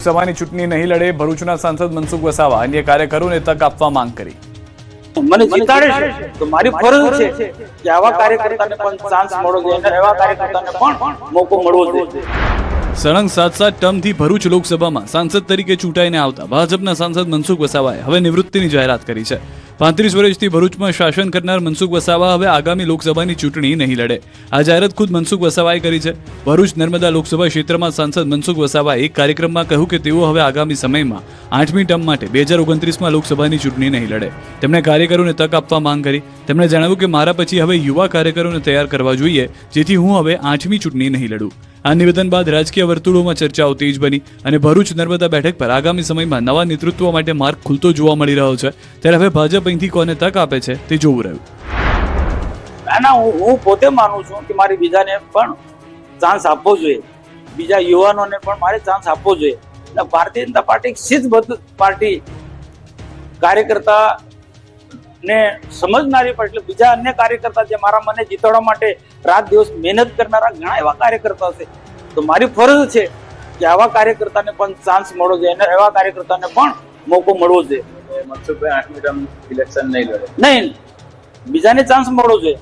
સભાની ચૂંટણી નહીં લડે ભરૂચના સાંસદ મનસુખ વસાવા અન્ય કાર્યકરોને તક આપવા માંગ કરી। મને જીતાડે છે તો મારી ફરજ છે કે આવા કાર્યકર્તાને પણ ચાન્સ મળવો જોઈએ અને એવા કાર્યકર્તાને પણ મોકો મળવો જોઈએ। સળંગ 7 ટર્મથી ભરૂચ લોકસભામાં સાંસદ તરીકે ચૂંટાઈને આવતા ભાજપના સાંસદ મનસુખ વસાવાએ હવે નિવૃત્તિની જાહેરાત કરી છે। 35 વર્ષથી ભરૂચમાં શાસન કરનાર મનસુખ વસાવા હવે આગામી લોકસભાની ચૂંટણી નહીં લડે। આ જાહેરાત ખુદ મનસુખ વસાવાએ કરી છે। ભરૂચ નર્મદા લોકસભા ક્ષેત્રમાં સાંસદ મનસુખ વસાવાએ એક કાર્યક્રમમાં કહ્યું કે તેઓ હવે આગામી સમયમાં 8મી ટર્મ માટે 2029માં લોકસભાની ચૂંટણી નહીં લડે। તેમણે કાર્યકરોને તક આપવા માંગ કરી। તેમણે જણાવ્યું કે મારા પછી હવે યુવા કાર્યકરોને તૈયાર કરવા જોઈએ જેથી હું હવે 8મી ચૂંટણી નહીં લડું। આ નિવેદન બાદ રાજકીય વર્તુળોમાં ચર્ચાઓ તેજ બની અને ભરૂચ નર્મદા બેઠક પર આગામી સમયમાં નવા નેતૃત્વ માટે માર્ગ ખુલતો જોવા મળી રહ્યો છે। ત્યારે હવે ભાજપ અહીંથી કોને તક આપે છે તે જોવું રહ્યું। હું પોતે માનું છું કે મારે બીજાને પણ ચાન્સ આપવો જોઈએ, બીજા યુવાનોને પણ મારે ચાન્સ આપવો જોઈએ। ભારતીય જનતા પાર્ટી શિસ્તબદ્ધ પાર્ટી કાર્યકર્તા ને સમજનારી પણ એટલે બીજા અન્ય કાર્યકર્તા જે મારા મને જીતાડવા માટે રાત દિવસ મહેનત કરનારા ઘણા એવા કાર્યકર્તા છે તો મારી ફરજ છે કે આવા કાર્યકર્તાને પણ ચાન્સ મળવો જોઈએ અને એવા કાર્યકર્તાને પણ મોકો મળવો જોઈએ। મનસુખભાઈ 8મી ટર્મ ઇલેક્શન નહીં લડે, નહીં બીજાને ચાન્સ મળવો જોઈએ।